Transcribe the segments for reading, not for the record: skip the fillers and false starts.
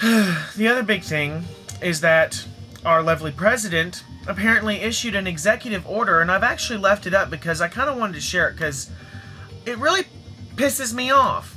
The other big thing is that our lovely president apparently issued an executive order, and I've actually left it up because I kind of wanted to share it because it really pisses me off.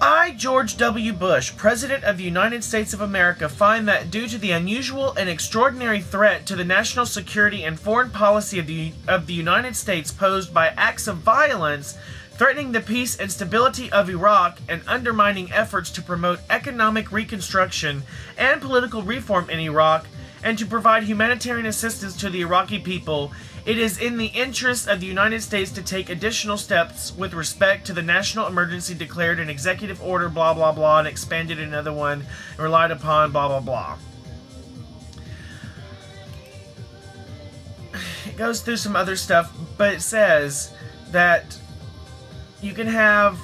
I, George W. Bush, President of the United States of America, find that due to the unusual and extraordinary threat to the national security and foreign policy of the United States posed by acts of violence threatening the peace and stability of Iraq and undermining efforts to promote economic reconstruction and political reform in Iraq, and to provide humanitarian assistance to the Iraqi people, it is in the interest of the United States to take additional steps with respect to the national emergency declared in executive order blah blah blah and expanded another one and relied upon blah blah blah. It goes through some other stuff, but it says that you can have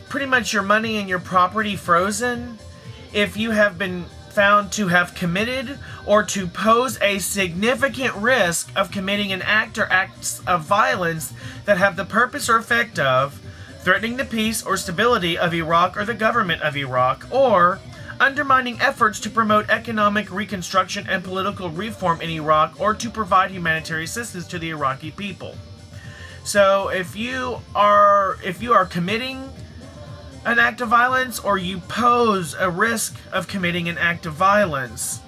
pretty much your money and your property frozen if you have been found to have committed or to pose a significant risk of committing an act or acts of violence that have the purpose or effect of threatening the peace or stability of Iraq or the government of Iraq, or undermining efforts to promote economic reconstruction and political reform in Iraq, or to provide humanitarian assistance to the Iraqi people. So if you are committing an act of violence, or you pose a risk of committing an act of violence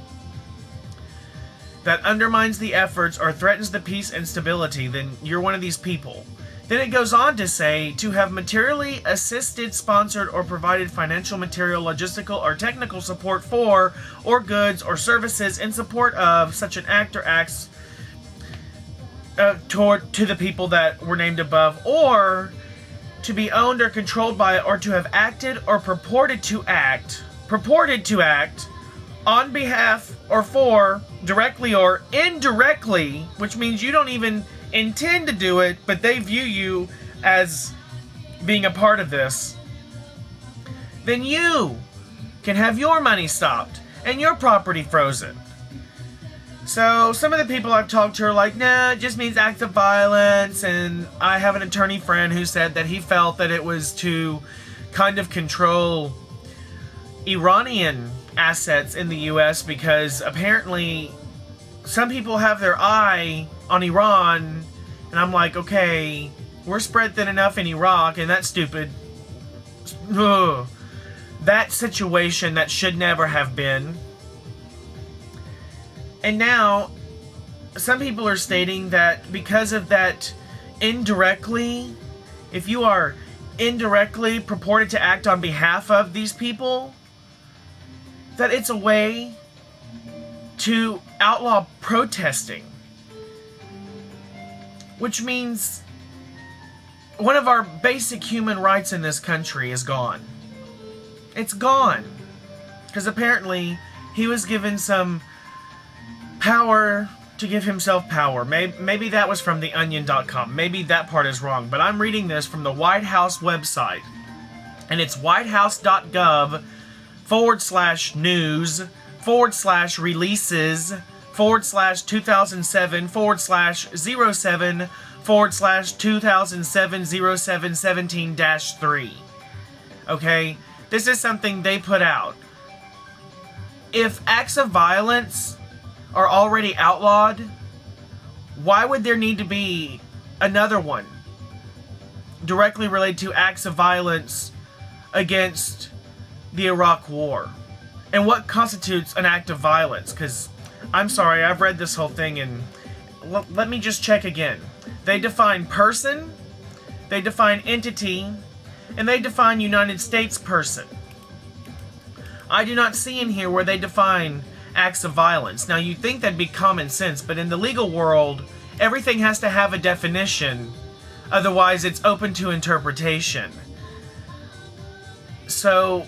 that undermines the efforts or threatens the peace and stability, then you're one of these people. Then it goes on to say, to have materially assisted, sponsored, or provided financial, material, logistical, or technical support for, or goods or services in support of such an act or acts to the people that were named above, or to be owned or controlled by, or to have acted or purported to act on behalf or for, directly or indirectly, which means you don't even intend to do it, but they view you as being a part of this, then you can have your money stopped and your property frozen. So some of the people I've talked to are like, nah, it just means acts of violence, and I have an attorney friend who said that he felt that it was to kind of control Iranian assets in the U.S. because apparently some people have their eye on Iran, and I'm like, okay, we're spread thin enough in Iraq, and that's stupid. Ugh. That situation that should never have been. And now, some people are stating that because of that, indirectly, if you are indirectly purported to act on behalf of these people, that it's a way to outlaw protesting. Which means one of our basic human rights in this country is gone. It's gone. Because apparently, he was given some power to give himself power. Maybe that was from theonion.com. Maybe that part is wrong. But I'm reading this from the White House website. And it's whitehouse.gov/news//2007/07/2007-0717-3. Okay? This is something they put out. If acts of violence are already outlawed, why would there need to be another one directly related to acts of violence against the Iraq War? And what constitutes an act of violence? Because, I'm sorry, I've read this whole thing, and let me just check again. They define person, they define entity, and they define United States person. I do not see in here where they define acts of violence. Now, you'd think that'd be common sense, but in the legal world, everything has to have a definition, otherwise it's open to interpretation. So,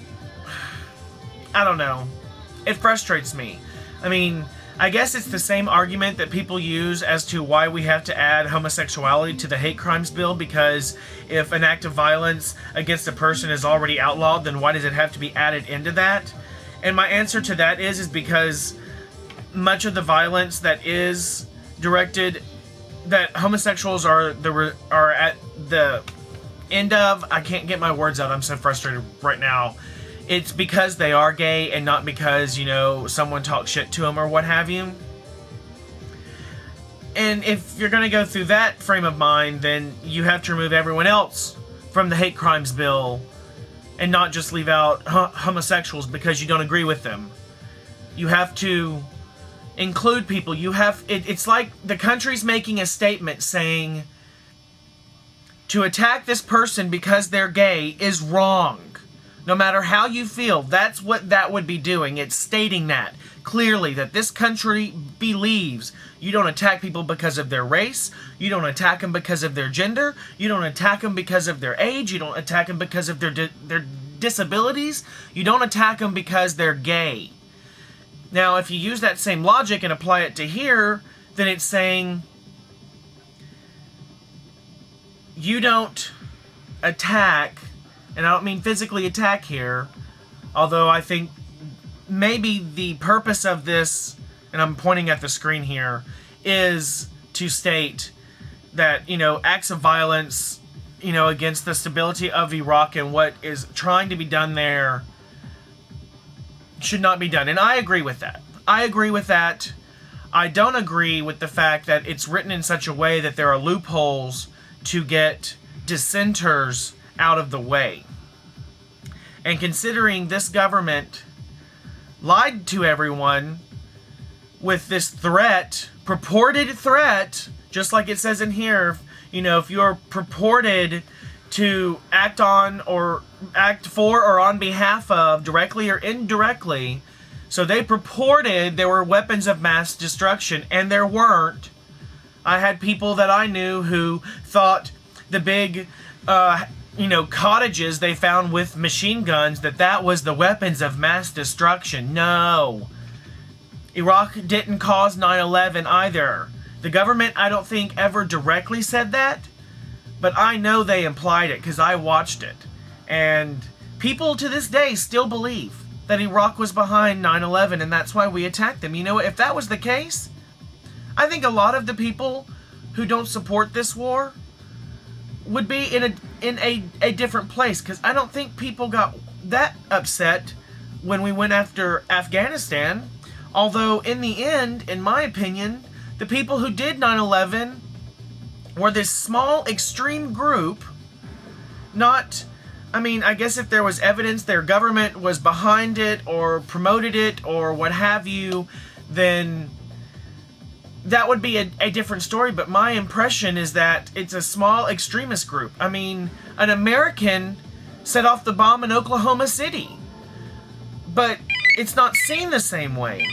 I don't know. It frustrates me. I mean, I guess it's the same argument that people use as to why we have to add homosexuality to the hate crimes bill, because if an act of violence against a person is already outlawed, then why does it have to be added into that? And my answer to that is because much of the violence that is directed, that homosexuals are at the end of, I can't get my words out, I'm so frustrated right now, it's because they are gay and not because, you know, someone talks shit to them or what have you. And if you're going to go through that frame of mind, then you have to remove everyone else from the hate crimes bill and not just leave out homosexuals because you don't agree with them. You have to include people. It's like the country's making a statement saying to attack this person because they're gay is wrong. No matter how you feel, that's what that would be doing. It's stating that clearly, that this country believes you don't attack people because of their race, you don't attack them because of their gender, you don't attack them because of their age, you don't attack them because of their disabilities, you don't attack them because they're gay. Now, if you use that same logic and apply it to here, then it's saying you don't attack, and I don't mean physically attack here, although I think maybe the purpose of this, and I'm pointing at the screen here, is to state that, you know, acts of violence, you know, against the stability of Iraq and what is trying to be done there should not be done. And I agree with that. I agree with that. I don't agree with the fact that it's written in such a way that there are loopholes to get dissenters out of the way. And considering this government lied to everyone with this threat, purported threat, just like it says in here, you know, if you're purported to act on or act for or on behalf of, directly or indirectly, so they purported there were weapons of mass destruction, and there weren't. I had people that I knew who thought the big, you know, cottages they found with machine guns, that was the weapons of mass destruction. No. Iraq didn't cause 9/11 either. The government, I don't think, ever directly said that, but I know they implied it because I watched it. And people to this day still believe that Iraq was behind 9/11 and that's why we attacked them. You know, if that was the case, I think a lot of the people who don't support this war would be in a different place, because I don't think people got that upset when we went after Afghanistan. Although in the end, in my opinion, the people who did 9/11 were this small extreme group. Not, I mean, I guess if there was evidence their government was behind it or promoted it or what have you, then that would be a different story. But my impression is that it's a small extremist group. I mean, an American set off the bomb in Oklahoma City, but it's not seen the same way.